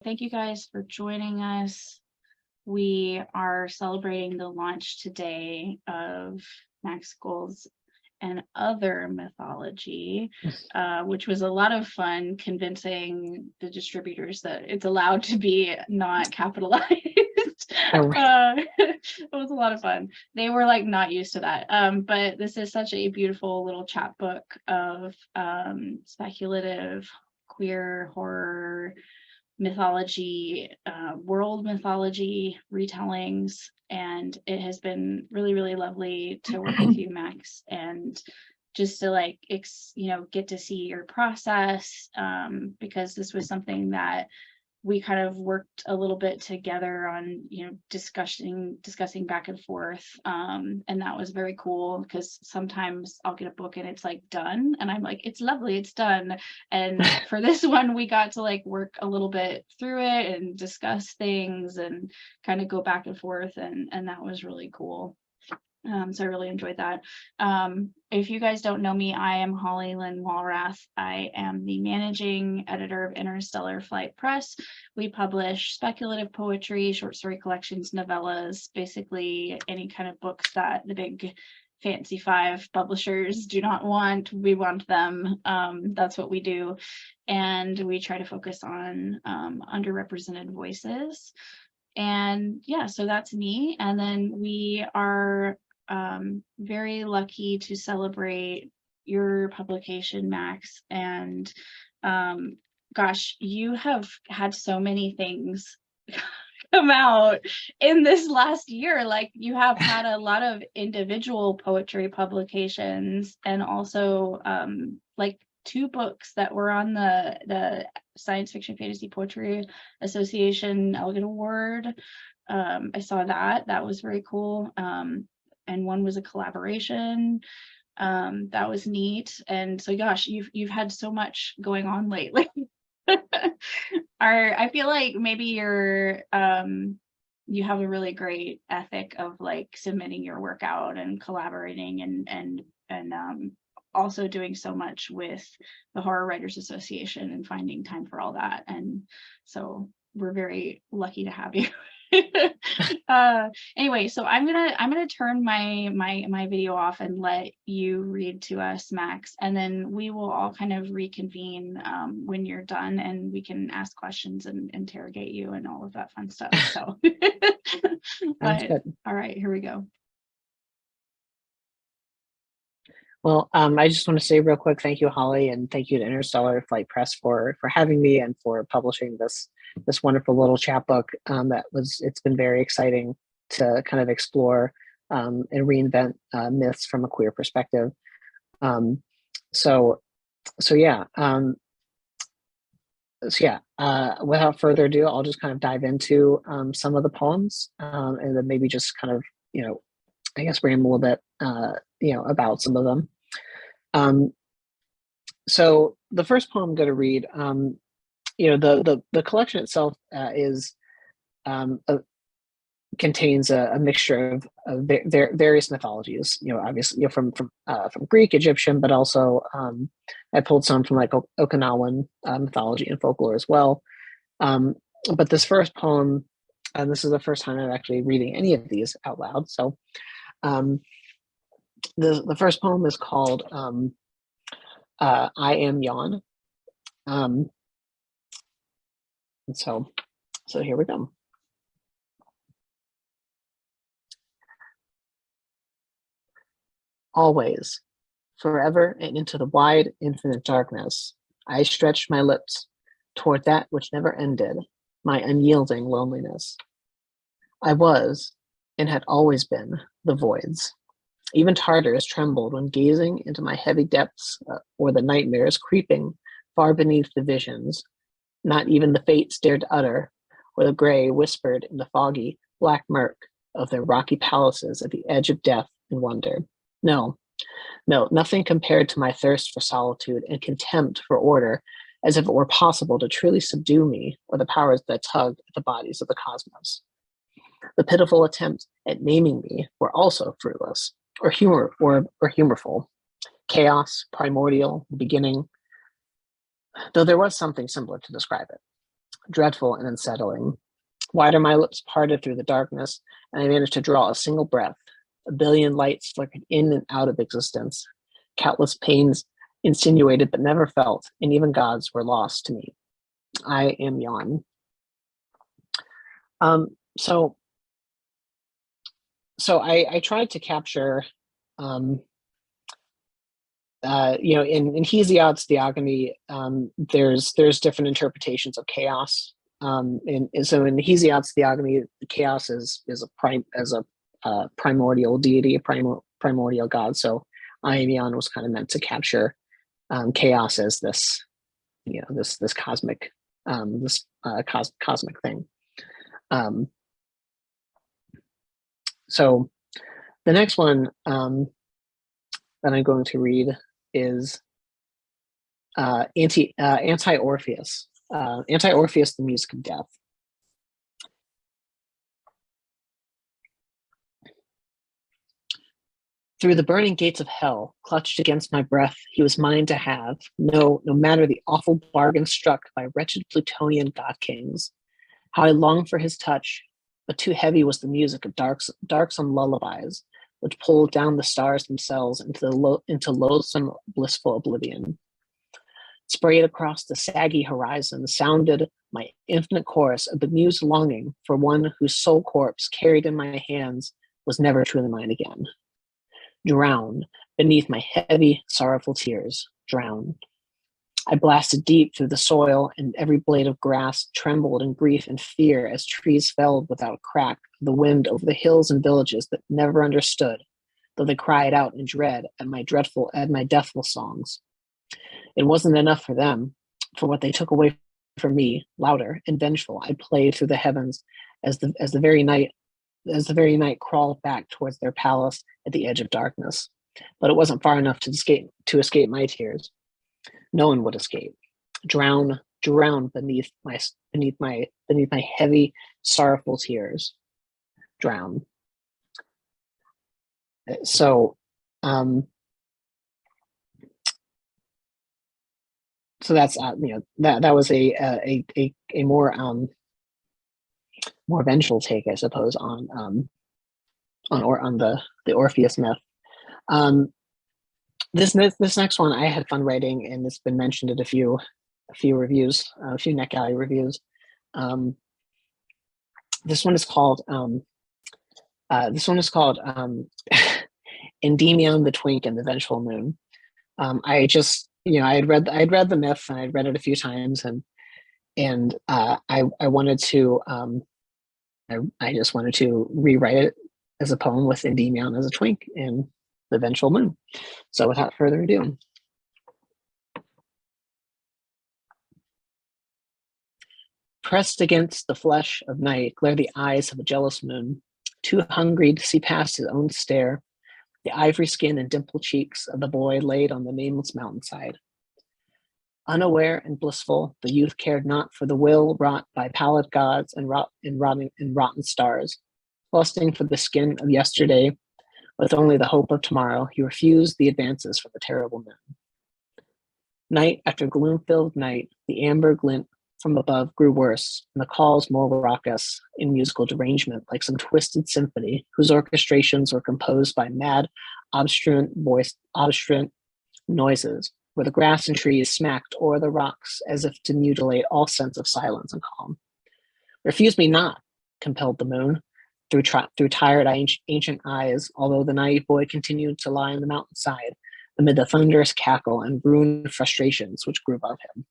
Thank you guys for joining us. We are celebrating the launch today of Max Gold's and Other Mythology, which was a lot of fun convincing the distributors that it's allowed to be not capitalized. It was a lot of fun. They were like not used to that. But this is such a beautiful little chapbook of speculative queer horror mythology, world mythology retellings, and it has been really, really lovely to work with you, Max, and just to like get to see your process, because this was something that we kind of worked a little bit together on, discussing back and forth, and that was very cool, because sometimes I'll get a book and it's like done and I'm like, it's lovely, it's done. And for this one, we got to like work a little bit through it and discuss things and kind of go back and forth, and that was really cool. So I really enjoyed that. If you guys don't know me, I am Holly Lynn Walrath. I am the managing editor of Interstellar Flight Press. We publish speculative poetry, short story collections, novellas, basically any kind of books that the big fancy five publishers do not want. We want them. That's what we do. And we try to focus on underrepresented voices. And yeah, so that's me. And then we are very lucky to celebrate your publication, Max. And gosh, you have had so many things come out in this last year. Like, you have had a lot of individual poetry publications, and also like 2 books that were on the Science Fiction Fantasy Poetry Association Elegant Award. I saw that was very cool. And one was a collaboration. That was neat. And so gosh, you've had so much going on lately. I feel like maybe you have a really great ethic of like submitting your work out and collaborating and also doing so much with the Horror Writers Association and finding time for all that. And so we're very lucky to have you. Anyway, so I'm gonna turn my video off and let you read to us, Max, and then we will all kind of reconvene when you're done, and we can ask questions and interrogate you and all of that fun stuff. So but all right, here we go. Well, I just want to say real quick, thank you, Holly, and thank you to Interstellar Flight Press for having me and for publishing this wonderful little chapbook. It's been very exciting to kind of explore and reinvent myths from a queer perspective. So yeah. Without further ado, I'll just kind of dive into some of the poems, and then maybe just kind of, I guess, ramble a bit, about some of them. So the first poem I'm going to read, the collection itself contains a mixture of various mythologies. Obviously, from Greek, Egyptian, but also I pulled some from like Okinawan mythology and folklore as well. But this first poem, and this is the first time I'm actually reading any of these out loud. So the first poem is called I Am Yawn. And so here we go. Always, forever, and into the wide, infinite darkness, I stretched my lips toward that which never ended, my unyielding loneliness. I was, and had always been, the voids. Even Tartars trembled when gazing into my heavy depths, or the nightmares creeping far beneath the visions. Not even the fates dared utter, or the gray whispered in the foggy, black murk of their rocky palaces at the edge of death and wonder. No, nothing compared to my thirst for solitude and contempt for order, as if it were possible to truly subdue me or the powers that tug at the bodies of the cosmos. The pitiful attempt at naming me were also fruitless, or humorful. Chaos, primordial, the beginning, though there was something similar to describe it. dreadful and unsettling. Wide are my lips parted through the darkness, and I managed to draw a single breath. A billion lights flickered in and out of existence. Countless pains insinuated but never felt, and even gods were lost to me. I am Yon. So I tried to capture, in Hesiod's Theogony, there's different interpretations of chaos. And so in Hesiod's Theogony, chaos is a primordial deity, a primordial god. So Iambion was kind of meant to capture chaos as this, this cosmic, cosmic thing. So the next one that I'm going to read is Anti-Orpheus. Anti-Orpheus, the Music of Death. Through the burning gates of hell, clutched against my breath, he was mine to have, no matter the awful bargain struck by wretched Plutonian god-kings. How I longed for his touch, but too heavy was the music of darksome lullabies, which pulled down the stars themselves into loathsome, blissful oblivion. Sprayed across the saggy horizon sounded my infinite chorus of bemused longing for one whose soul corpse carried in my hands was never truly mine again. Drown beneath my heavy, sorrowful tears. Drown. I blasted deep through the soil, and every blade of grass trembled in grief and fear as trees felled without a crack the wind over the hills and villages that never understood, though they cried out in dread at my deathful songs. It wasn't enough for them, for what they took away from me, louder and vengeful, I played through the heavens as the very night crawled back towards their palace at the edge of darkness. But it wasn't far enough to escape my tears. No one would escape. Drown beneath my heavy, sorrowful tears. Drown. So that's that was a more vengeful take, I suppose, on the Orpheus myth. This next one I had fun writing, and it's been mentioned in a few reviews, a few NetGalley reviews. This one is called Endymion the Twink and the Vengeful Moon. I just, I'd read the myth, and I'd read it a few times, and I wanted to I just wanted to rewrite it as a poem with Endymion as a twink and the Vengeful Moon. So without further ado. Pressed against the flesh of night glare the eyes of a jealous moon, too hungry to see past his own stare, the ivory skin and dimpled cheeks of the boy laid on the nameless mountainside. Unaware and blissful, the youth cared not for the will wrought by pallid gods and rotten stars. Lusting for the skin of yesterday, with only the hope of tomorrow, he refused the advances from the terrible moon. Night after gloom-filled night, the amber glint from above grew worse, and the calls more raucous in musical derangement, like some twisted symphony whose orchestrations were composed by mad, obstinate noises, where the grass and trees smacked o'er the rocks as if to mutilate all sense of silence and calm. Refuse me not, compelled the moon, through tired ancient eyes, although the naive boy continued to lie on the mountainside amid the thunderous cackle and ruined frustrations which grew above him.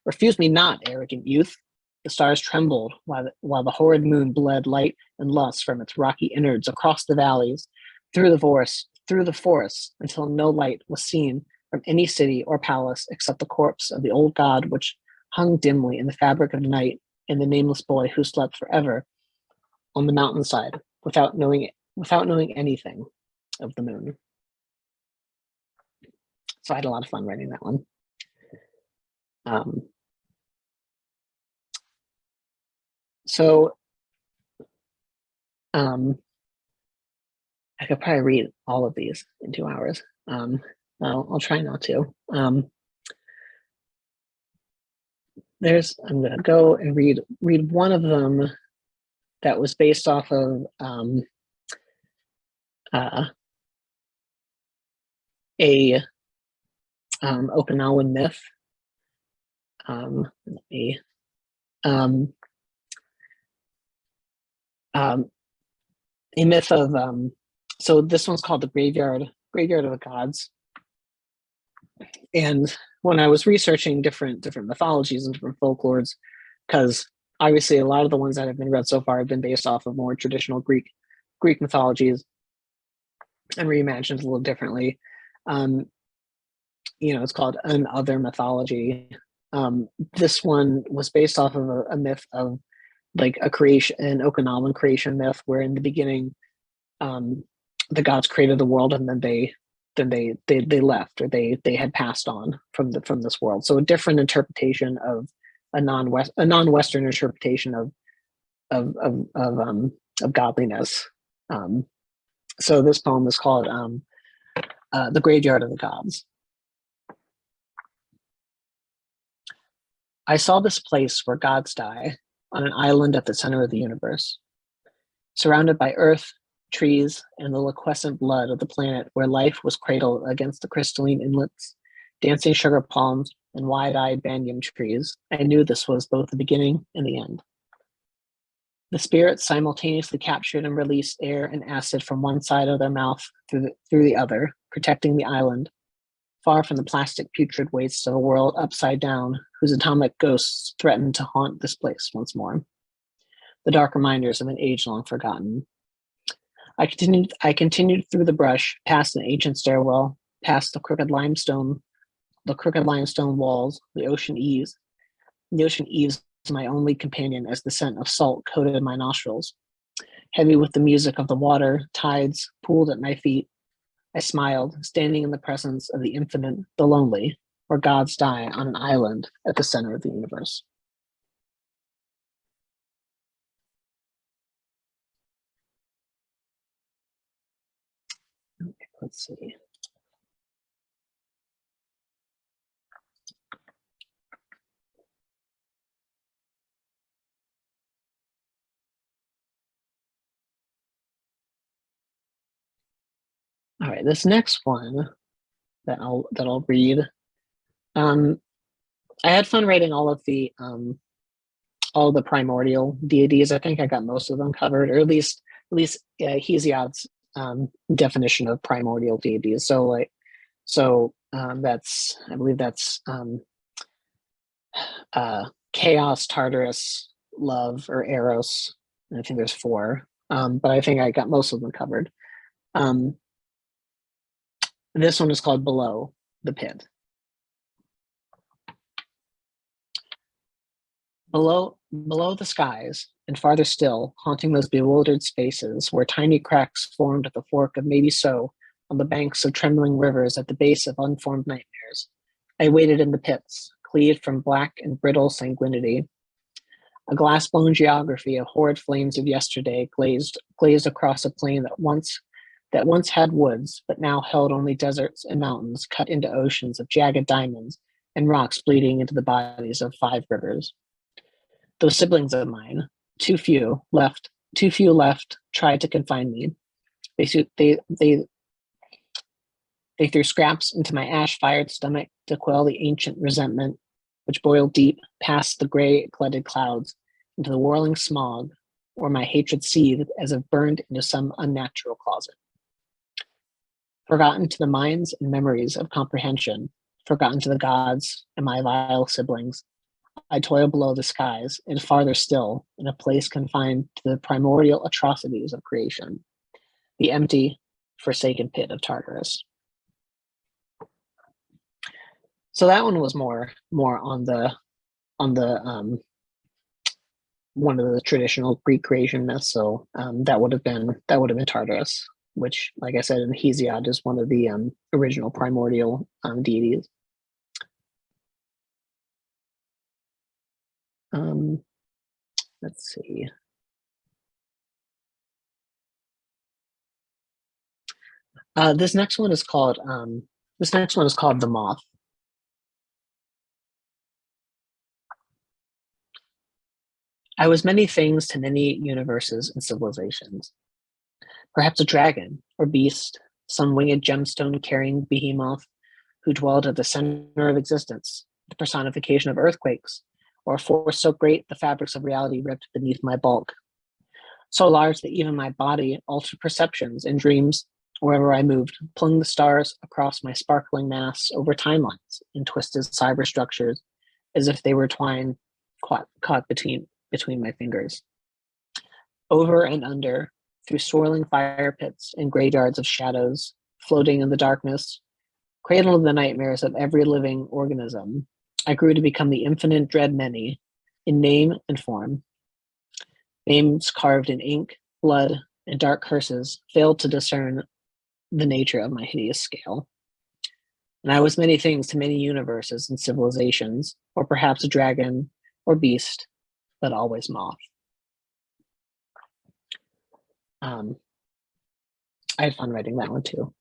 Refuse me not, arrogant youth. The stars trembled while the horrid moon bled light and lust from its rocky innards across the valleys, through the forests, until no light was seen from any city or palace except the corpse of the old god which hung dimly in the fabric of night, and the nameless boy who slept forever on the mountainside without knowing anything of the moon. So I had a lot of fun writing that one. I could probably read all of these in 2 hours. I'll try not to. I'm going to go and read one of them that was based off of a Okinawan myth. Let me, a myth of so this one's called the graveyard of the gods. And when I was researching different mythologies and different folklores, because obviously a lot of the ones that have been read so far have been based off of more traditional Greek mythologies and reimagined a little differently. It's called an other mythology. This one was based off of a myth of like an Okinawan creation myth, where in the beginning, the gods created the world, and then they left, or they had passed on from this world. So a different interpretation of a non-Western interpretation of godliness. So this poem is called "The Graveyard of the Gods." I saw this place where gods die on an island at the center of the universe, surrounded by earth, trees, and the liquescent blood of the planet where life was cradled against the crystalline inlets, dancing sugar palms, and wide-eyed banyan trees. I knew this was both the beginning and the end. The spirits simultaneously captured and released air and acid from one side of their mouth through the other, protecting the island, far from the plastic putrid wastes of a world upside down, whose atomic ghosts threatened to haunt this place once more. The dark reminders of an age long forgotten. I continued through the brush, past an ancient stairwell, past the crooked limestone walls, the ocean eaves. The ocean eaves was my only companion, as the scent of salt coated my nostrils. Heavy with the music of the water, tides pooled at my feet, I smiled, standing in the presence of the infinite, the lonely, where gods die on an island at the center of the universe. Okay, let's see. All right, this next one that I'll read. I had fun writing all the primordial deities. I think I got most of them covered, or at least Hesiod's definition of primordial deities. That's, I believe that's chaos, Tartarus, love, or Eros. And I think there's 4, but I think I got most of them covered. This one is called Below the Pit. Below the skies, and farther still, haunting those bewildered spaces where tiny cracks formed at the fork of maybe so, on the banks of trembling rivers at the base of unformed nightmares, I waited in the pits, cleaved from black and brittle sanguinity. A glass-blown geography of horrid flames of yesterday glazed across a plain that once had woods, but now held only deserts and mountains cut into oceans of jagged diamonds and rocks bleeding into the bodies of 5 rivers. Those siblings of mine, too few left, tried to confine me. They threw scraps into my ash-fired stomach to quell the ancient resentment, which boiled deep past the gray, glutted clouds into the whirling smog, where my hatred seethed as if burned into some unnatural closet. Forgotten to the minds and memories of comprehension, forgotten to the gods and my vile siblings, I toil below the skies, and farther still, in a place confined to the primordial atrocities of creation, the empty, forsaken pit of Tartarus. So that one was more on the one of the traditional Greek creation myths. So that would have been Tartarus, which, like I said, in Hesiod is one of the original primordial deities. Let's see. This next one is called The Moth. I was many things to many universes and civilizations. Perhaps a dragon or beast, some winged gemstone carrying behemoth who dwelled at the center of existence, the personification of earthquakes, or a force so great the fabrics of reality ripped beneath my bulk, so large that even my body altered perceptions and dreams wherever I moved, pulling the stars across my sparkling mass over timelines in twisted cyber structures as if they were twine caught between my fingers. Over and under, through swirling fire pits and graveyards of shadows, floating in the darkness, cradle of the nightmares of every living organism, I grew to become the infinite dread many, in name and form. Names carved in ink, blood, and dark curses failed to discern the nature of my hideous scale. And I was many things to many universes and civilizations, or perhaps a dragon or beast, but always moth. I had fun writing that one too.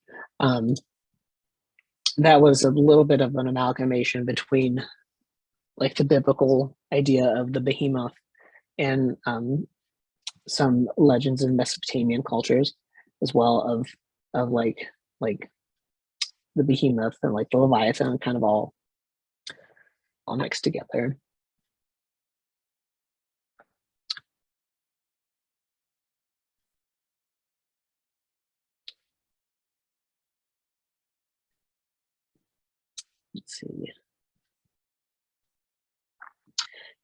That was a little bit of an amalgamation between like the biblical idea of the behemoth and some legends in Mesopotamian cultures, as well of like the behemoth and like the Leviathan, kind of all mixed together. Let's see.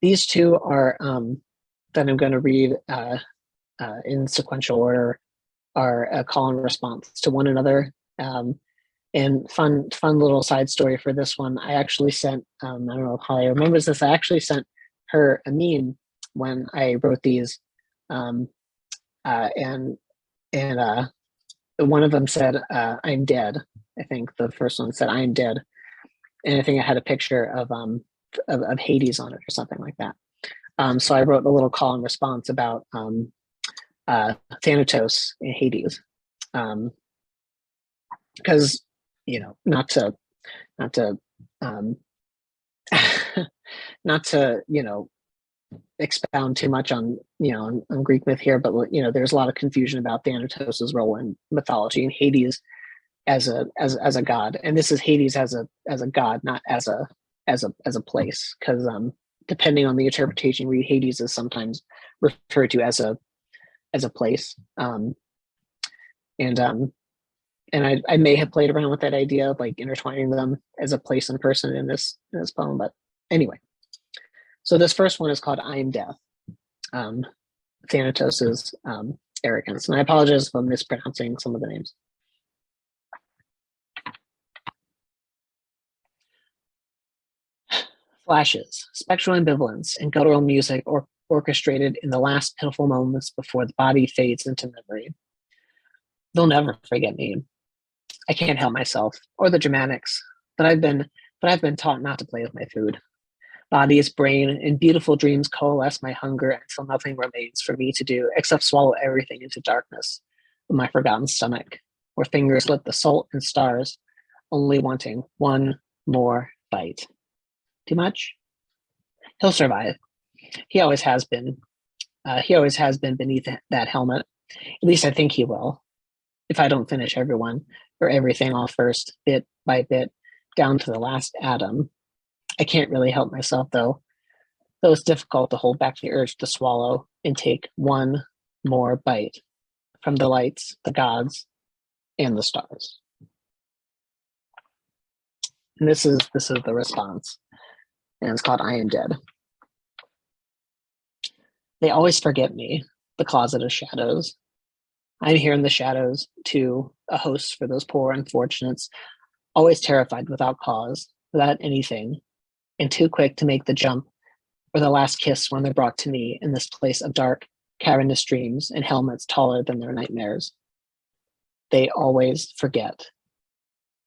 These two are that I'm going to read in sequential order are a call and response to one another. And fun little side story for this one. I actually sent, I don't know how I remember this. I actually sent her a meme when I wrote these, and one of them said, "I'm dead." I think the first one said, "I'm dead," and I think I had a picture of Hades on it or something like that. So I wrote a little call and response about Thanatos in Hades, because not to not to expound too much on on Greek myth here, but there's a lot of confusion about Thanatos's role in mythology and Hades as a god, and this is Hades as a god, not as a place, because depending on the interpretation, read Hades is sometimes referred to as a place, and I may have played around with that idea of like intertwining them as a place and person in this poem, but anyway. So this first one is called "I Am Death." Thanatos's arrogance, and I apologize if I'm mispronouncing some of the names. Flashes, spectral ambivalence, and guttural music orchestrated in the last pitiful moments before the body fades into memory. They'll never forget me. I can't help myself or the dramatics, but I've been taught not to play with my food. Body's brain and beautiful dreams coalesce my hunger until nothing remains for me to do except swallow everything into darkness with my forgotten stomach, where fingers lit the salt and stars, only wanting one more bite. Too much? He'll survive. He always has been. He always has been beneath that helmet. At least I think he will. If I don't finish everyone or everything off first, bit by bit, down to the last atom. I can't really help myself though it's difficult to hold back the urge to swallow and take one more bite from the lights, the gods, and the stars. And this is the response, and it's called "I Am Dead." They always forget me, the closet of shadows. I'm here in the shadows, too, a host for those poor unfortunates, always terrified without cause, without anything, and too quick to make the jump or the last kiss when they're brought to me in this place of dark, cavernous dreams and helmets taller than their nightmares. They always forget.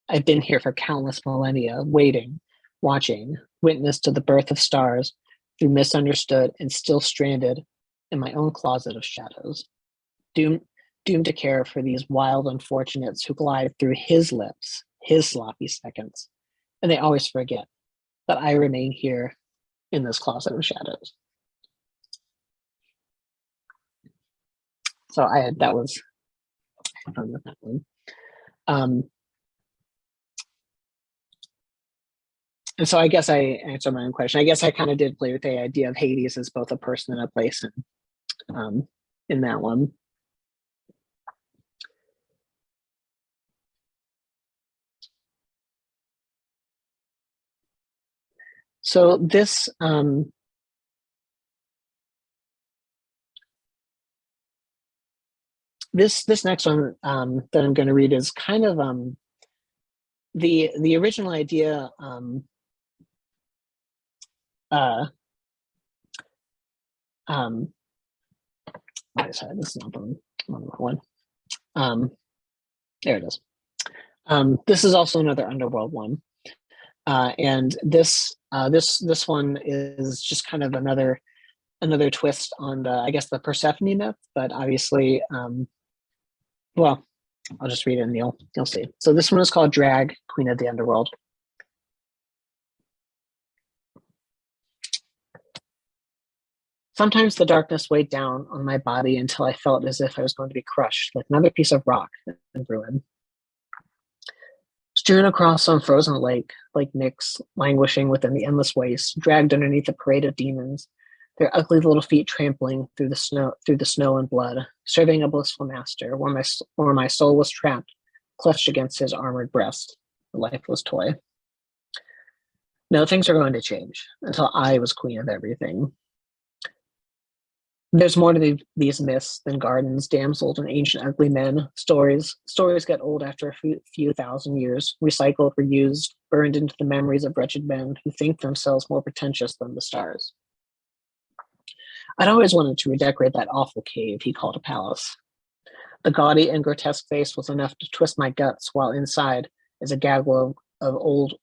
I've been here for countless millennia, waiting, watching, witness to the birth of stars, through misunderstood and still stranded in my own closet of shadows, doomed to care for these wild unfortunates who glide through his lips, his sloppy seconds, and they always forget that I remain here in this closet of shadows. So that was fun with that one. And so I guess I answered my own question. I guess I kind of did play with the idea of Hades as both a person and a place in that one. So this this next one that I'm going to read is kind of the original idea. Sorry, this is not the one. There it is. This is also another underworld one, and this one is just kind of another twist on I guess the Persephone myth, but obviously, well, I'll just read it and you'll see. So this one is called Drag, Queen of the Underworld. Sometimes the darkness weighed down on my body until I felt as if I was going to be crushed, like another piece of rock in ruin. Strewn across some frozen lake, like Nyx, languishing within the endless waste, dragged underneath a parade of demons, their ugly little feet trampling through the snow and blood, serving a blissful master, where my soul was trapped, clutched against his armored breast, the lifeless toy. No, things are going to change until I was queen of everything. There's more to these myths than gardens, damsels, and ancient ugly men. Stories get old after a few thousand years, recycled, reused, burned into the memories of wretched men who think themselves more pretentious than the stars. I'd always wanted to redecorate that awful cave he called a palace. The gaudy and grotesque face was enough to twist my guts, while inside is a gaggle of old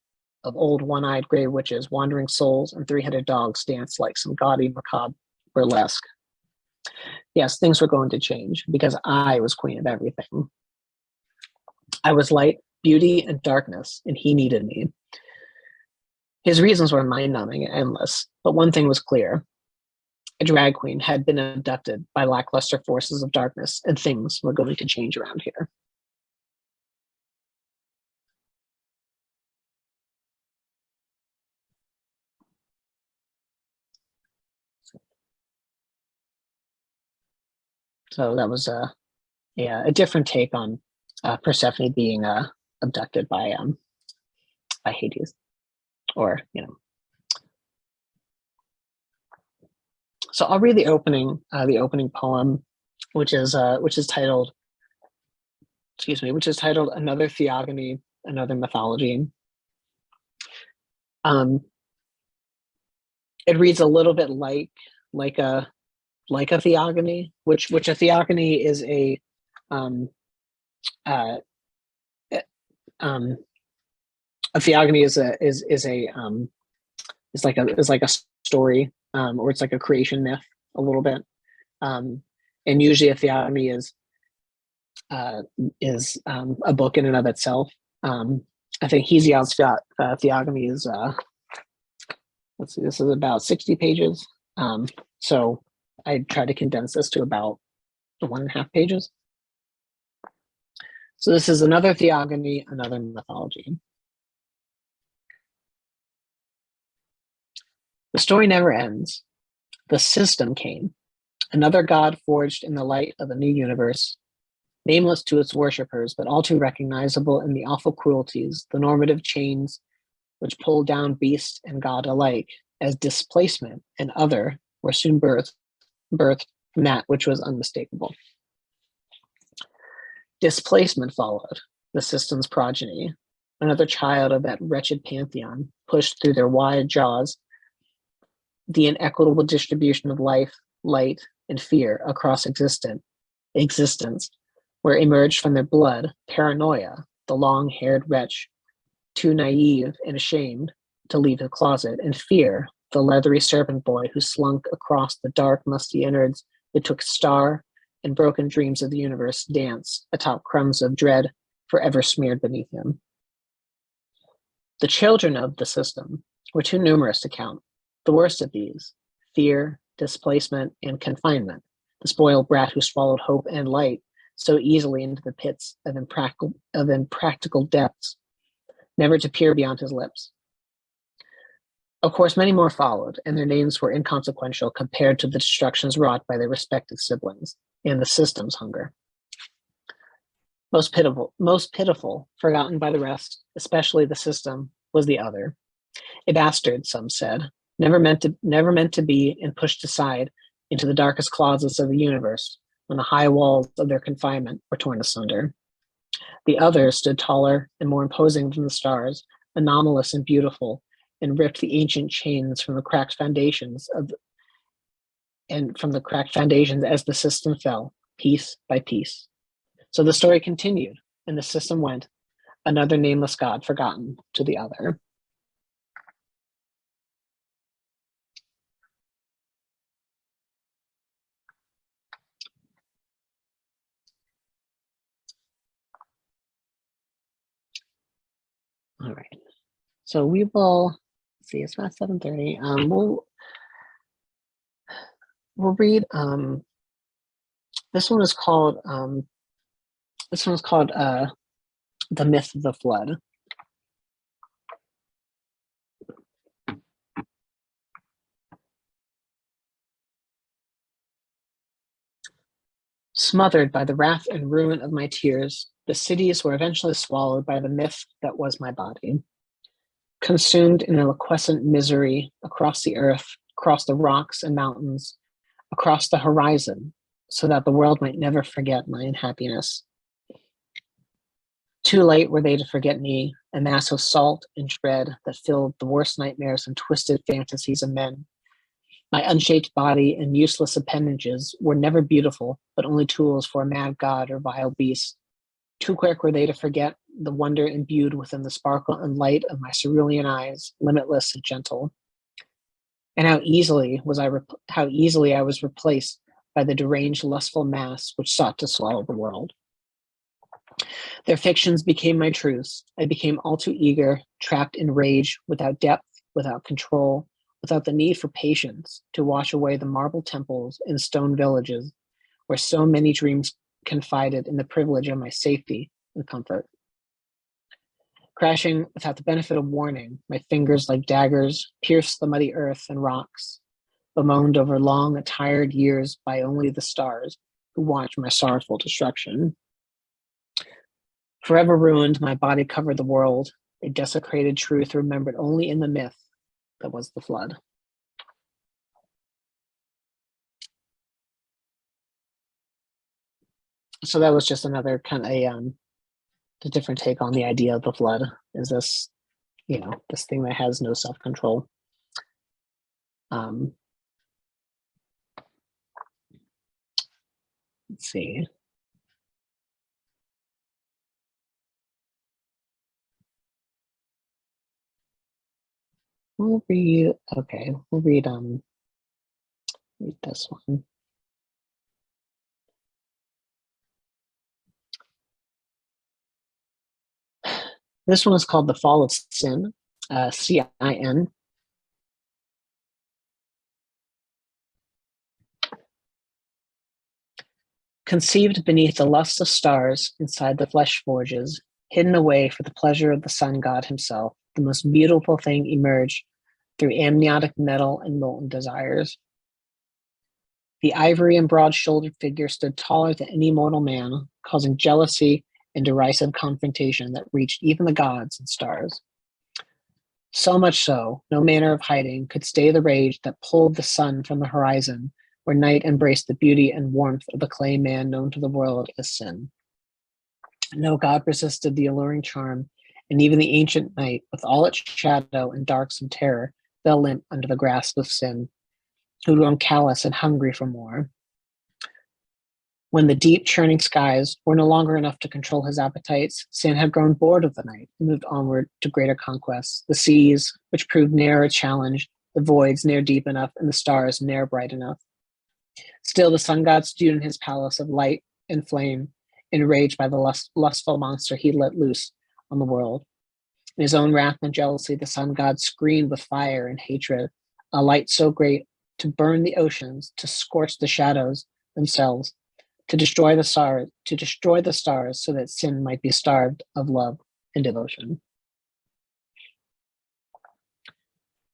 one-eyed gray witches, wandering souls, and three-headed dogs dance like some gaudy macabre burlesque. Yes, things were going to change because I was queen of everything. I was light, beauty, and darkness, and he needed me. His reasons were mind-numbing and endless, but one thing was clear. A drag queen had been abducted by lackluster forces of darkness, and things were going to change around here. So that was a different take on Persephone being abducted by Hades, or So I'll read the opening poem, which is titled, "Another Theogony, Another Mythology." It reads a little bit like a theogony, which a theogony is a theogony is like a story, or it's like a creation myth a little bit, and usually a theogony is a book in and of itself. I think Hesiod's theogony is let's see, this is about 60 pages. So I tried to condense this to about 1.5 pages. So this is another theogony, another mythology. The story never ends. The system came, another god forged in the light of a new universe, nameless to its worshippers, but all too recognizable in the awful cruelties, the normative chains which pulled down beast and god alike, as displacement and other were soon birthed from that which was unmistakable. Displacement followed, the system's progeny, another child of that wretched pantheon, pushed through their wide jaws the inequitable distribution of life, light, and fear across existence, where emerged from their blood paranoia, the long-haired wretch, too naive and ashamed to leave the closet, and fear, the leathery serpent boy who slunk across the dark, musty innards that took star and broken dreams of the universe dance atop crumbs of dread forever smeared beneath him. The children of the system were too numerous to count. The worst of these, fear, displacement, and confinement, the spoiled brat who swallowed hope and light so easily into the pits of impractical depths, never to peer beyond his lips. Of course, many more followed, and their names were inconsequential compared to the destructions wrought by their respective siblings and the system's hunger. Most pitiful, forgotten by the rest, especially the system, was the other. A bastard, some said, never meant to be, and pushed aside into the darkest closets of the universe when the high walls of their confinement were torn asunder. The other stood taller and more imposing than the stars, anomalous and beautiful, and ripped the ancient chains from the cracked foundations as the system fell, piece by piece. So the story continued, and the system went, another nameless god forgotten to the other. All right. So we will see. It's about 7:30. We'll read. This one is called. The Myth of the Flood. Smothered by the wrath and ruin of my tears, the cities were eventually swallowed by the myth that was my body. Consumed in a liquescent misery across the earth, across the rocks and mountains, across the horizon, so that the world might never forget my unhappiness. Too late were they to forget me, a mass of salt and dread that filled the worst nightmares and twisted fantasies of men. My unshaped body and useless appendages were never beautiful, but only tools for a mad god or vile beast. Too quick were they to forget the wonder imbued within the sparkle and light of my cerulean eyes, limitless and gentle. And how easily I was replaced by the deranged, lustful mass which sought to swallow the world. Their fictions became my truths. I became all too eager, trapped in rage, without depth, without control, without the need for patience to wash away the marble temples and stone villages where so many dreams confided in the privilege of my safety and comfort. Crashing without the benefit of warning, my fingers like daggers pierced the muddy earth and rocks, bemoaned over long, tired years by only the stars who watched my sorrowful destruction. Forever ruined, my body covered the world, a desecrated truth remembered only in the myth that was the flood. So that was just another kind of a different take on the idea of the flood. Is this, this thing that has no self-control. Let's see. We'll read this one. This one is called The Fall of Sin, C-I-N. Conceived beneath the lust of stars inside the flesh forges, hidden away for the pleasure of the sun god himself, the most beautiful thing emerged through amniotic metal and molten desires. The ivory and broad-shouldered figure stood taller than any mortal man, causing jealousy and derisive confrontation that reached even the gods and stars. So much so, no manner of hiding could stay the rage that pulled the sun from the horizon, where night embraced the beauty and warmth of the clay man known to the world as sin. No god resisted the alluring charm, and even the ancient night, with all its shadow and darksome terror, fell limp under the grasp of sin, who grown callous and hungry for more. When the deep churning skies were no longer enough to control his appetites, sin had grown bored of the night and moved onward to greater conquests. The seas, which proved ne'er a challenge, the voids ne'er deep enough, and the stars ne'er bright enough. Still the sun god stood in his palace of light and flame, enraged by the lustful monster he let loose on the world. In his own wrath and jealousy, the sun god screamed with fire and hatred, a light so great to burn the oceans, to scorch the shadows, themselves, to destroy the stars, so that sin might be starved of love and devotion.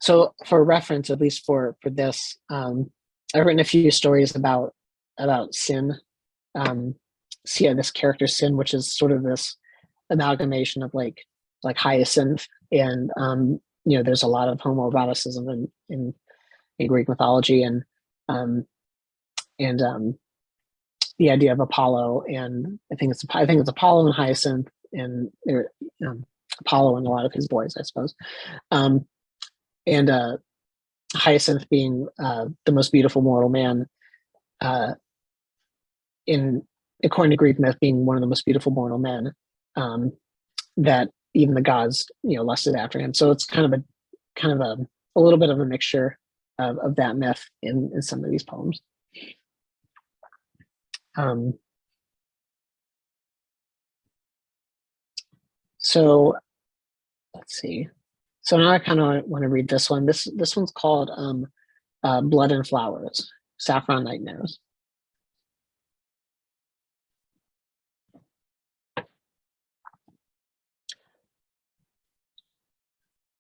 So for reference, at least for this, I've written a few stories about sin. This character Sin, which is sort of this amalgamation of like Hyacinth, and there's a lot of homoeroticism in Greek mythology, and the idea of Apollo, and I think it's Apollo and Hyacinth, and Apollo and a lot of his boys, I suppose, and Hyacinth being the most beautiful mortal man, according to Greek myth, being one of the most beautiful mortal men, that even the gods lusted after him. So it's kind of a little bit of a mixture of that myth in some of these poems. So let's see. So now I kind of want to read this one. This one's called Blood and Flowers, Saffron Nightmares.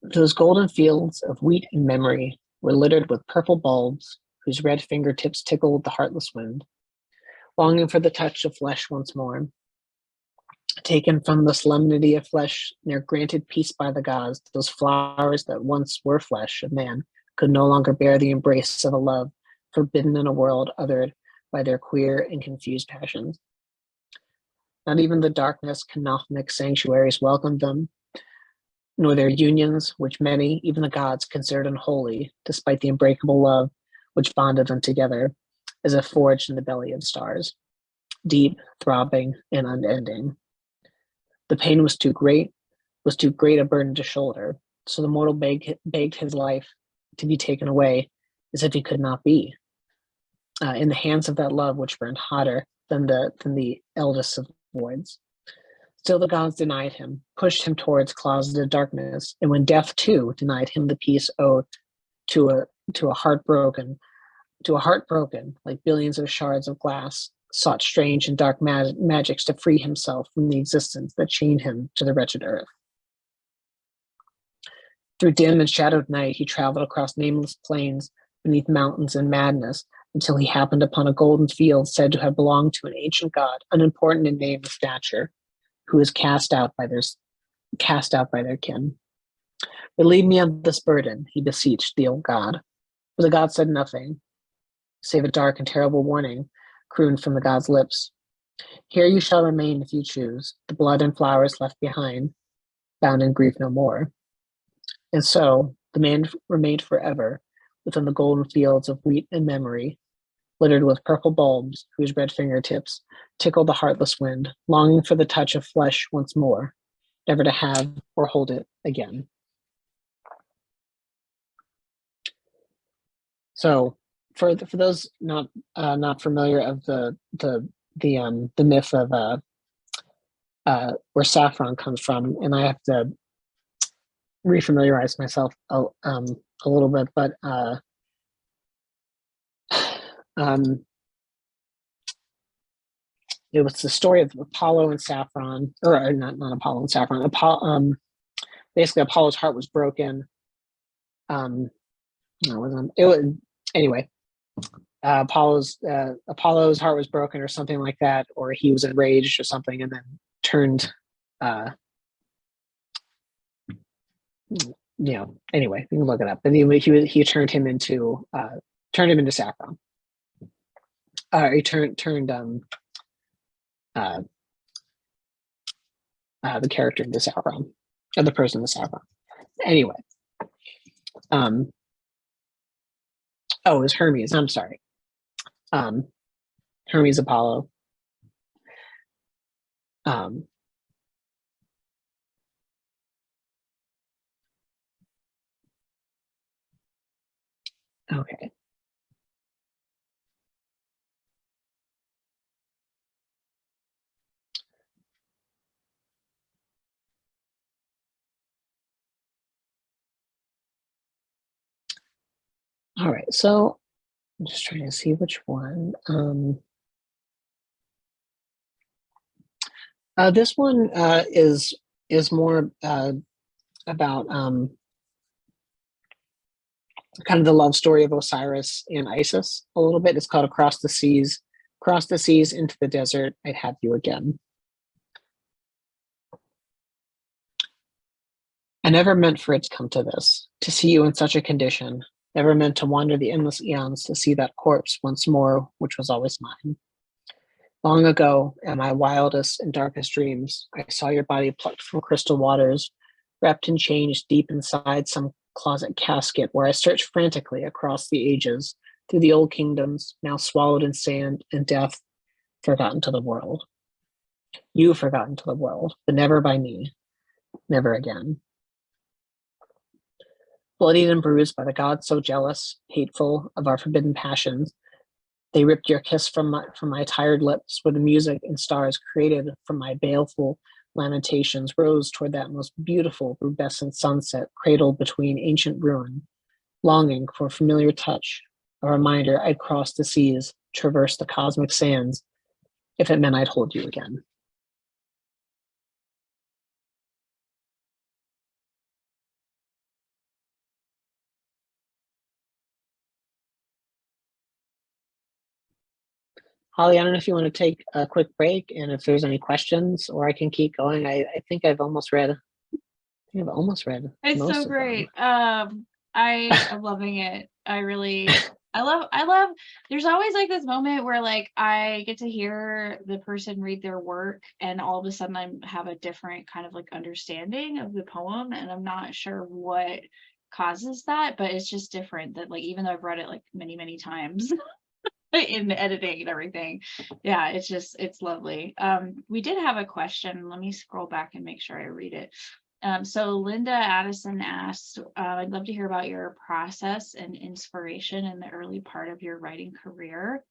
Those golden fields of wheat and memory were littered with purple bulbs whose red fingertips tickled the heartless wind, longing for the touch of flesh once more. Taken from the solemnity of flesh, ne'er granted peace by the gods, those flowers that once were flesh of man could no longer bear the embrace of a love forbidden in a world othered by their queer and confused passions. Not even the darkness canophic sanctuaries welcomed them, nor their unions, which many, even the gods, considered unholy, despite the unbreakable love which bonded them together, as if forged in the belly of stars, deep, throbbing, and unending. The pain was too great a burden to shoulder, so the mortal begged his life to be taken away, as if he could not be, in the hands of that love which burned hotter than the eldest of voids. Still the gods denied him, pushed him towards closeted darkness, and when death too denied him the peace owed to a heart broken, like billions of shards of glass, sought strange and dark magics to free himself from the existence that chained him to the wretched earth. Through dim and shadowed night, he traveled across nameless plains, beneath mountains in madness, until he happened upon a golden field said to have belonged to an ancient god, unimportant in name and stature, who was cast out by their kin. Relieve me of this burden, he beseeched the old god. But the god said nothing, save a dark and terrible warning crooned from the god's lips. Here you shall remain if you choose, the blood and flowers left behind, bound in grief no more. And so the man remained forever within the golden fields of wheat and memory, littered with purple bulbs whose red fingertips tickled the heartless wind, longing for the touch of flesh once more, never to have or hold it again. So, for those not familiar of the myth of where saffron comes from, and I have to refamiliarize myself a little bit, but it was the story of Apollo and Saffron, or not Apollo and Saffron. Basically, Apollo's heart was broken. No, it was anyway. Apollo's heart was broken, or something like that, or he was enraged or something, and then turned. Anyway, you can look it up. And he turned him into saffron. He turned the character into saffron, or the person into saffron. Anyway, it was Hermes. I'm sorry. Hermes Apollo. Okay. All right, so I'm just trying to see which one. This one is more about kind of the love story of Osiris and Isis a little bit. It's called Across the Seas into the Desert, I'd Have You Again. I never meant for it to come to this, to see you in such a condition, never meant to wander the endless eons to see that corpse once more, which was always mine. Long ago, in my wildest and darkest dreams, I saw your body plucked from crystal waters, wrapped in chains deep inside some closet casket where I searched frantically across the ages, through the old kingdoms, now swallowed in sand and death, forgotten to the world. You forgotten to the world, but never by me, never again. Bloodied and bruised by the gods so jealous, hateful of our forbidden passions, they ripped your kiss from my tired lips, where the music and stars created from my baleful lamentations rose toward that most beautiful rubescent sunset cradled between ancient ruin, longing for a familiar touch, a reminder I'd cross the seas, traverse the cosmic sands, if it meant I'd hold you again. Holly, I don't know if you want to take a quick break and if there's any questions, or I can keep going. I think I've almost read. I've almost read It's most so of great. them. I am loving it. I love there's always like this moment where like I get to hear the person read their work and all of a sudden I have a different kind of like understanding of the poem and I'm not sure what causes that, but it's just different that like even though I've read it like many, many times in the editing and everything. Yeah, it's lovely. We did have a question. Let me scroll back and make sure I read it. So Linda Addison asked, I'd love to hear about your process and inspiration in the early part of your writing career.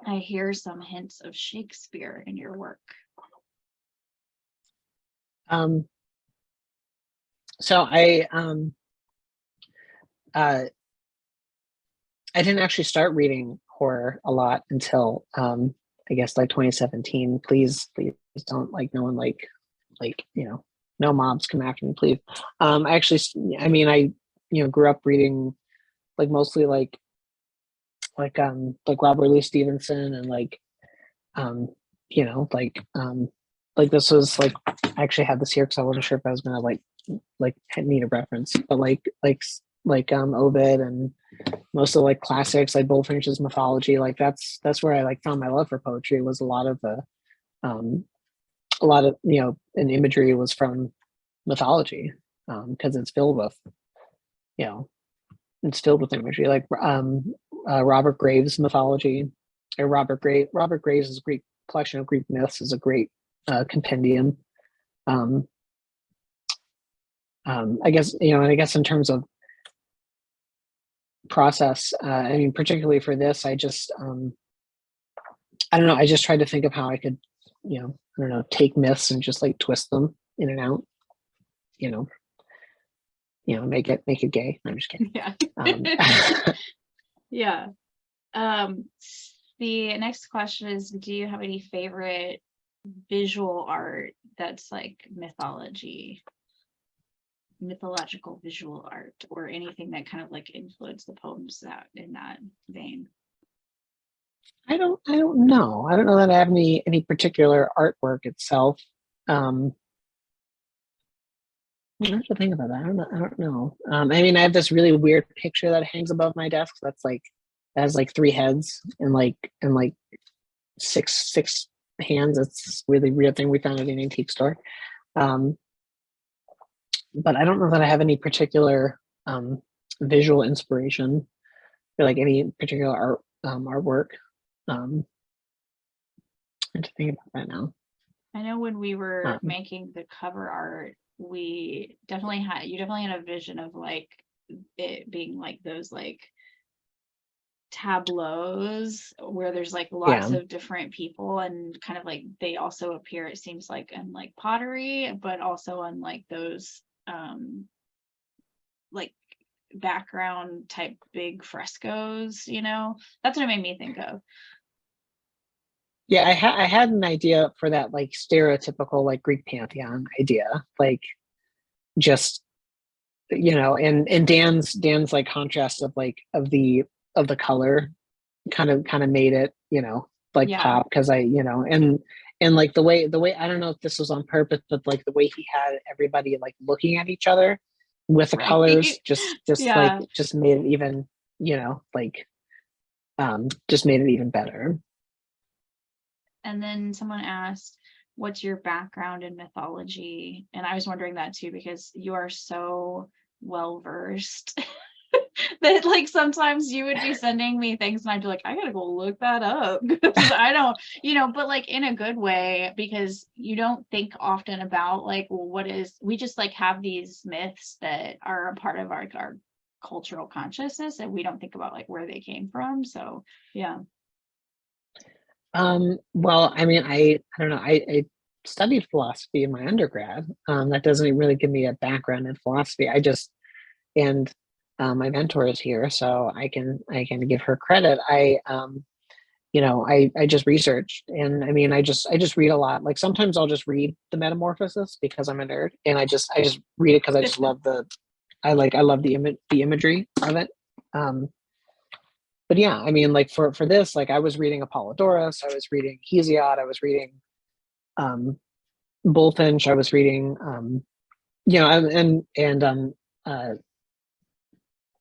I hear some hints of Shakespeare in your work. So I didn't actually start reading horror a lot until I guess like 2017. Please don't like no one like no mobs come after me, please. I mean I grew up reading like mostly like Robert Louis Stevenson and you know like this was like I actually had this here because I wasn't sure if I was gonna need a reference, but Ovid and most of like classics like Bullfinch's Mythology, like that's where I like found my love for poetry. Was a lot of an imagery was from mythology, because it's filled with you know it's filled with imagery like Robert Graves' mythology, or Robert Graves' Greek collection of Greek myths is a great compendium. I guess and I guess in terms of process, I mean particularly for this, I just I don't know, I just tried to think of how I could I don't know, take myths and just like twist them in and out, you know make it gay. I'm just kidding. Yeah. um, Yeah. The next question is, do you have any favorite visual art that's like mythological visual art, or anything that kind of like influenced the poems that in that vein? I don't know. I don't know that I have any particular artwork itself. I have to think about that. I don't know. I mean, I have this really weird picture that hangs above my desk. That has like three heads and like six hands. It's this really weird thing we found at an antique store. But I don't know that I have any particular visual inspiration or like any particular artwork. I have to think about that now. I know when we were making the cover art, you definitely had a vision of like it being like those like tableaus where there's like lots of different people and kind of like they also appear, it seems like, in like pottery, but also on like those like background type big frescoes, that's what it made me think of. Yeah, I had an idea for that like stereotypical like Greek pantheon idea, like just and Dan's like contrast of like of the color kind of made it like Yeah, pop because and like the way I don't know if this was on purpose, but like the way he had everybody like looking at each other with the right. colors just like Yeah. just made it even like just made it even better. And then someone asked, what's your background in mythology? And I was wondering that too, because you are so well versed that like sometimes you would be sending me things and I'd be like, I gotta go look that up because I don't, but like in a good way, because you don't think often about like, well, we just like have these myths that are a part of our cultural consciousness and we don't think about like where they came from. So yeah. Well, I mean, I don't know. I studied philosophy in my undergrad. That doesn't really give me a background in philosophy. And my mentor is here, so I can give her credit. I just researched, and I mean, I just read a lot. Like sometimes I'll just read the Metamorphosis because I'm a nerd, and I just read it because I just love I love the imagery of it. Um, but yeah, I mean, like for this, like I was reading Apollodorus, I was reading Hesiod, I was reading um, Bullfinch, I was reading uh,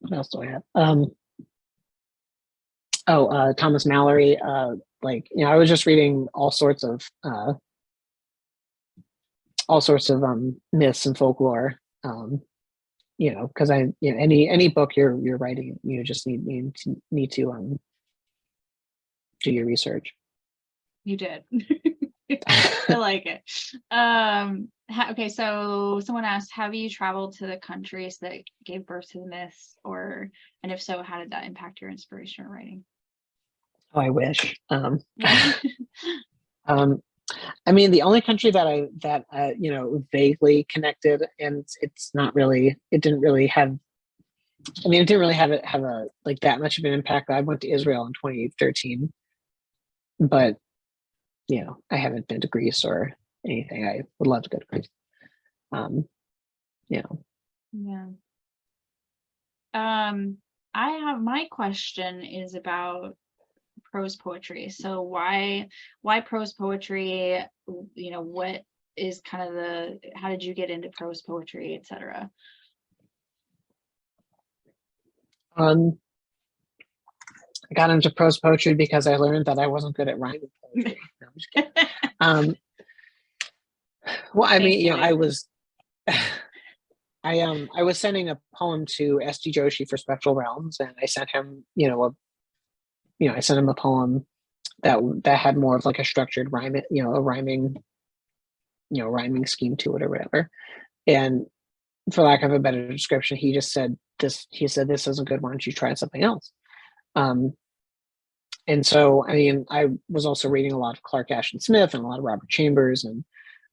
what else do I have? Thomas Mallory. Like I was just reading all sorts of myths and folklore. Because any book you're writing, you just need to do your research. You did. I like it. Okay, so someone asked, have you traveled to the countries that gave birth to the myths, and if so, how did that impact your inspiration or writing? Oh, I wish. Right. Um, I mean, the only country that vaguely connected, and it's not really, it didn't really have. I mean, it didn't really have a like that much of an impact. I went to Israel in 2013, but I haven't been to Greece or anything. I would love to go to Greece. Um, you know, Yeah. My question is about prose poetry. So why prose poetry? What is kind of how did you get into prose poetry, etc.? um, I got into prose poetry because I learned that I wasn't good at rhyming poetry. No, I'm just kidding. Um, well, I mean, Thankfully. I was sending a poem to S.D. Joshi for Spectral Realms, and I sent him, I sent him a poem that had more of like a structured rhyme, a rhyming scheme to it or whatever. And for lack of a better description, he just said this. He said, "This isn't good. Why don't you try something else?" Um, and so, I mean, I was also reading a lot of Clark Ashton Smith and a lot of Robert Chambers and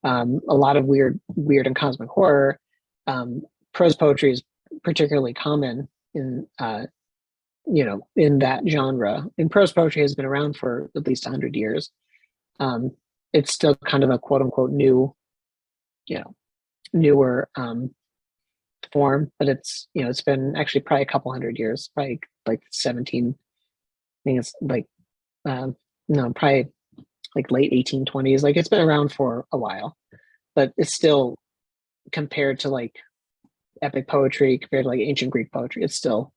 a lot of weird and cosmic horror. Um, Prose poetry is particularly common in in that genre. And prose poetry has been around for at least 100 years. Um, it's still kind of a quote unquote you know, newer form, but it's been actually probably a couple 100 years, probably like 17. I think it's like no, probably like late 1820s. Like it's been around for a while, but it's still compared to like epic poetry, compared to like ancient Greek poetry, it's still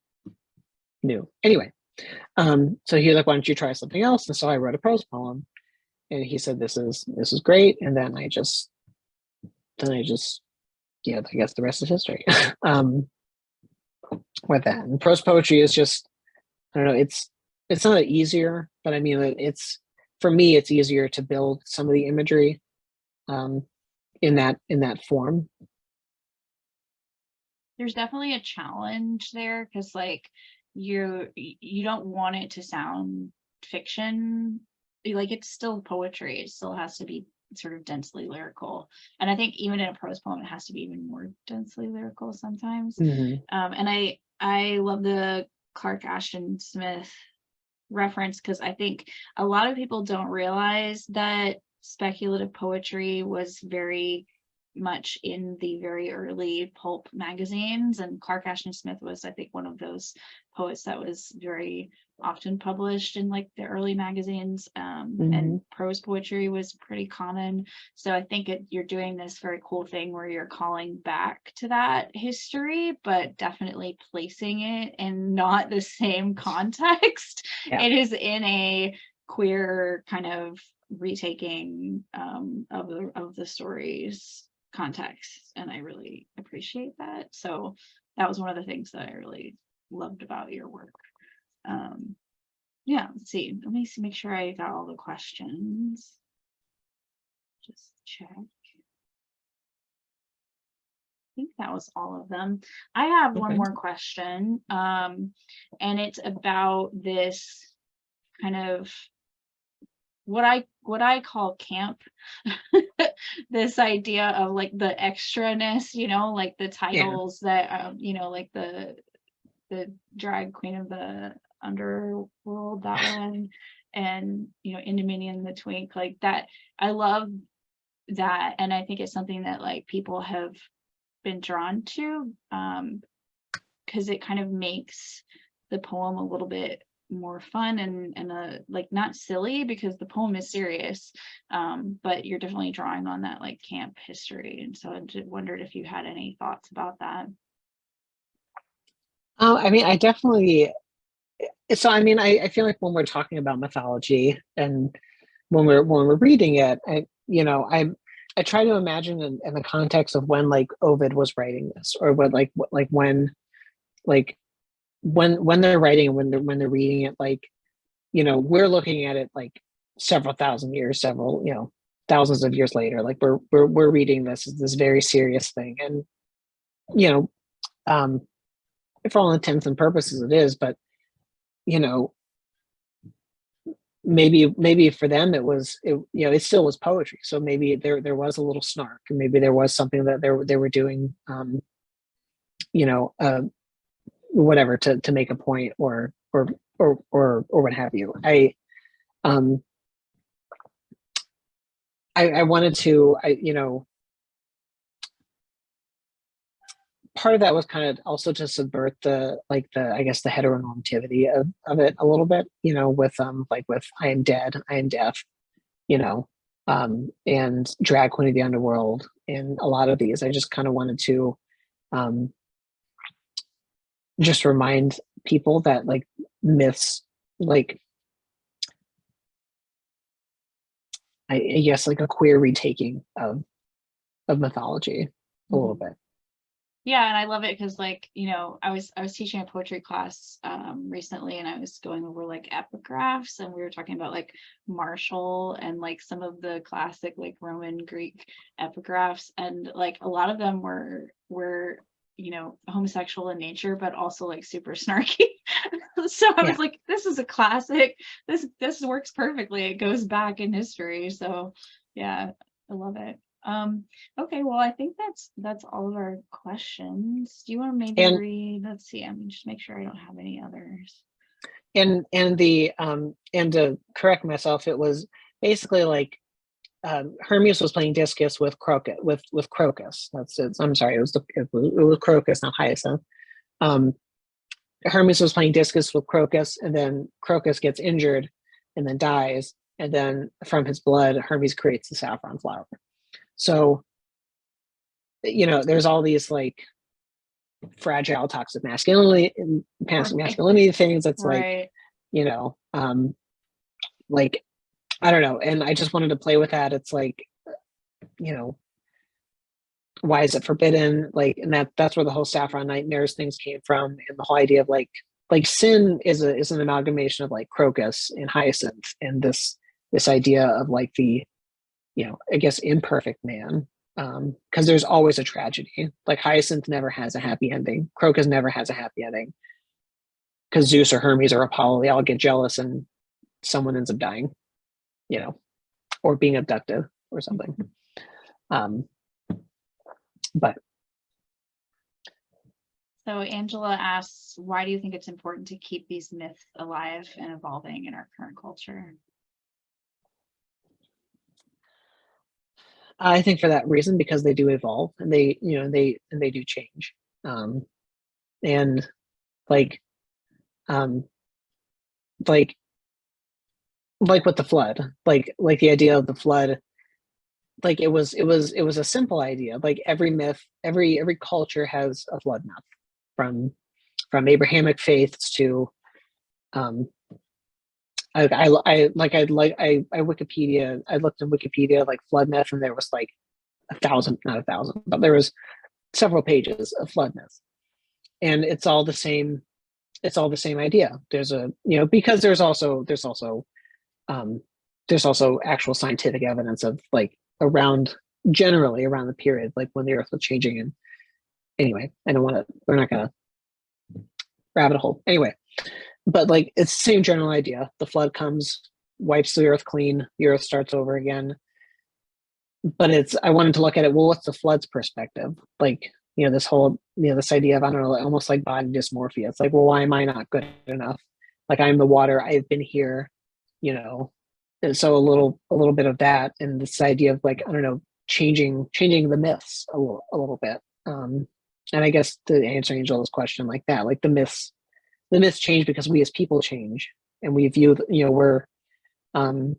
new. Anyway, so he was like, "Why don't you try something else?" And so I wrote a prose poem, and he said, "This is great." And then I just I guess the rest is history. With that, and prose poetry is just I don't know. It's not easier, but I mean it's for me it's easier to build some of the imagery um, in that form. There's definitely a challenge there because like you don't want it to sound fiction. Like it's still poetry. It still has to be sort of densely lyrical. And I think even in a prose poem, it has to be even more densely lyrical sometimes. Mm-hmm. And I love the Clark Ashton Smith reference because I think a lot of people don't realize that speculative poetry was very much in the very early pulp magazines, and Clark Ashton Smith was, I think, one of those poets that was very often published in like the early magazines, and prose poetry was pretty common. So I think you're doing this very cool thing where you're calling back to that history, but definitely placing it in not the same context. Yeah. It is in a queer kind of retaking of the stories context, and I really appreciate that. So that was one of the things that I really loved about your work. Yeah, let's see, let me make sure I got all the questions, just check. I think that was all of them. I have one more question, and it's about this kind of what I call camp. This idea of like the extraness, you know, like the titles that you know, like the drag queen of the underworld, that one, and you know, Indominion the twink, like that. I love that, and I think it's something that like people have been drawn to, because it kind of makes the poem a little bit more fun and like not silly, because the poem is serious, but you're definitely drawing on that like camp history. And so I just wondered if you had any thoughts about that. I mean, I definitely, so I mean, I feel like when we're talking about mythology and when we're reading it, I try to imagine in the context of when like Ovid was writing this, or when they're writing and when they're reading it, like, you know, we're looking at it like several thousand years, several, you know, thousands of years later, like we're reading this very serious thing. And, you know, for all intents and purposes it is, but, you know, maybe for them you know, it still was poetry. So maybe there was a little snark, and maybe there was something that they were doing, you know, whatever to make a point, or what have you. I wanted to, you know, part of that was kind of also to subvert I guess the heteronormativity of it a little bit, you know, with I am dead, I am deaf, you know, and drag queen of the underworld, and a lot of these. I just kind of wanted to just remind people that like myths, like I guess like a queer retaking of mythology a little bit. Yeah, and I love it because, like, you know, I was teaching a poetry class recently, and I was going over like epigraphs, and we were talking about like Martial and like some of the classic like Roman Greek epigraphs, and like a lot of them were you know, homosexual in nature, but also like super snarky. So I was like, this is a classic. This works perfectly. It goes back in history. So yeah, I love it. Okay, well, I think that's all of our questions. Do you want to maybe read? Let's see, I'm just make sure I don't have any others. And to correct myself, it was basically like Hermes was playing discus with Crocus. That's it. I'm sorry, it was Crocus, not Hyacinth. Hermes was playing discus with Crocus, and then Crocus gets injured and then dies, and then from his blood Hermes creates the saffron flower. So, you know, there's all these like fragile toxic masculinity things that's like, you know, like, I don't know. And I just wanted to play with that. It's like, you know, why is it forbidden? Like, and that's where the whole saffron nightmares things came from, and the whole idea of like sin is an amalgamation of like Crocus and Hyacinth, and this idea of like the, you know, I guess imperfect man, because there's always a tragedy. Like Hyacinth never has a happy ending. Crocus never has a happy ending, because Zeus or Hermes or Apollo, they all get jealous and someone ends up dying, you know, or being abducted or something. But So Angela asks, why do you think it's important to keep these myths alive and evolving in our current culture? I think for that reason, because they do evolve and they, they do change. And like, um, like, like with the flood, like the idea of the flood, like it was a simple idea. Like every myth, every culture has a flood myth, from Abrahamic faiths to, um, I Wikipedia. I looked in Wikipedia like flood myth, and there was like not a thousand, but there was several pages of flood myth, and it's all the same. It's all the same idea. There's a, because um, there's also actual scientific evidence of like generally around the period like when the Earth was changing. And anyway, I don't want to. We're not gonna rabbit hole anyway. But like it's the same general idea. The flood comes, wipes the Earth clean. The Earth starts over again. But I wanted to look at it. Well, what's the flood's perspective? Like, this whole, this idea of, I don't know, almost like body dysmorphia. It's like, well, why am I not good enough? Like I'm the water. I've been here, and so a little bit of that, and this idea of like, I don't know, changing the myths a little bit. And I guess to answer Angela's question like that, like the myths change because we as people change, and we view, we're, um,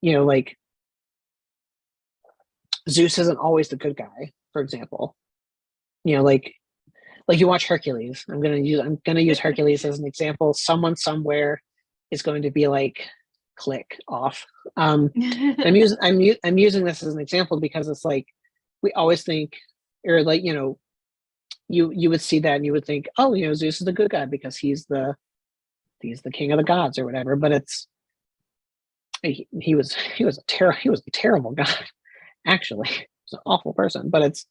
like Zeus isn't always the good guy, for example. Like you watch Hercules. I'm gonna use Hercules as an example. Someone somewhere is going to be like, click off. I'm using this as an example because it's like we always think, or like, you would see that and you would think, oh, Zeus is the good guy because he's the king of the gods or whatever. But he was a terrible god. Actually, he's an awful person. But it's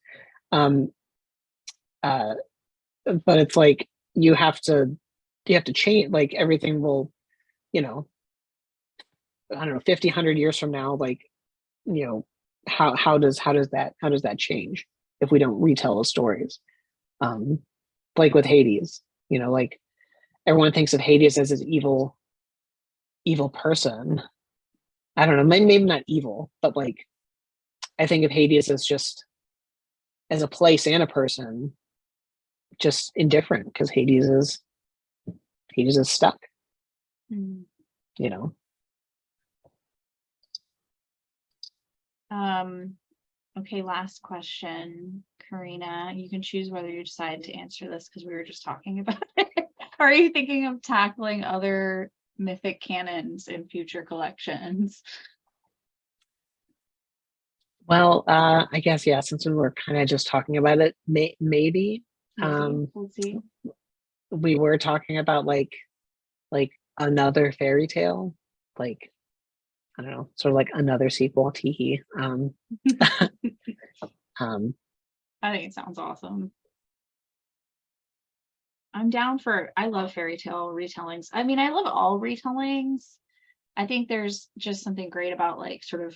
um uh but it's like you have to change. Like everything will, I don't know, 50, 100 years from now, like, how does that change if we don't retell the stories? um like with Hades, like everyone thinks of Hades as this evil person. I don't know, maybe not evil, but like I think of Hades as just as a place and a person, just indifferent, because Hades is stuck. Mm. you know Okay, last question, Karina. You can choose whether you decide to answer this because we were just talking about it. Are you thinking of tackling other mythic canons in future collections? Well, I guess, yeah, since we were kind of just talking about it, maybe. We'll see. We were talking about like another fairy tale, like, I don't know, sort of like another sequel, teehee. um I think it sounds awesome. I'm down for, I love fairy tale retellings. I mean, I love all retellings. I think there's just something great about like sort of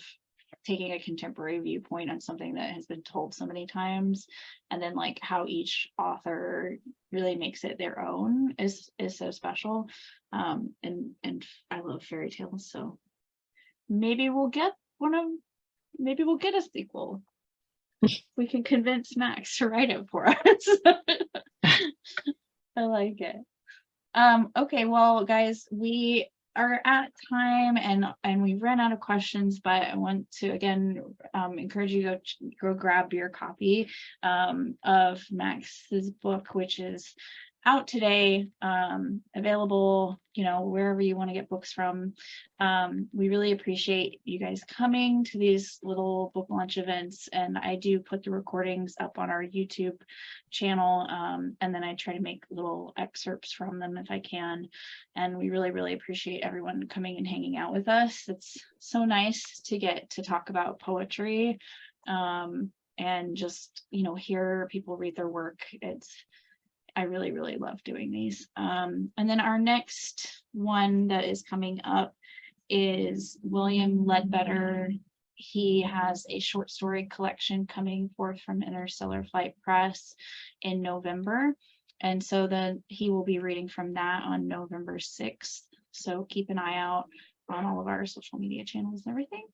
taking a contemporary viewpoint on something that has been told so many times, and then like how each author really makes it their own is so special. And I love fairy tales, so maybe we'll get a sequel. We can convince Max to write it for us. I like it. Okay, well, guys, we are at time and we've run out of questions, but I want to again encourage you to go grab your copy of Max's book, which is out today, available, wherever you want to get books from. We really appreciate you guys coming to these little book launch events, and I do put the recordings up on our YouTube channel, and then I try to make little excerpts from them if I can. And we really, really appreciate everyone coming and hanging out with us. It's so nice to get to talk about poetry, and just, hear people read their work. I really, really love doing these. And then our next one that is coming up is William Ledbetter, he has a short story collection coming forth from Interstellar Flight Press in November. And so then he will be reading from that on November 6th. So keep an eye out on all of our social media channels and everything.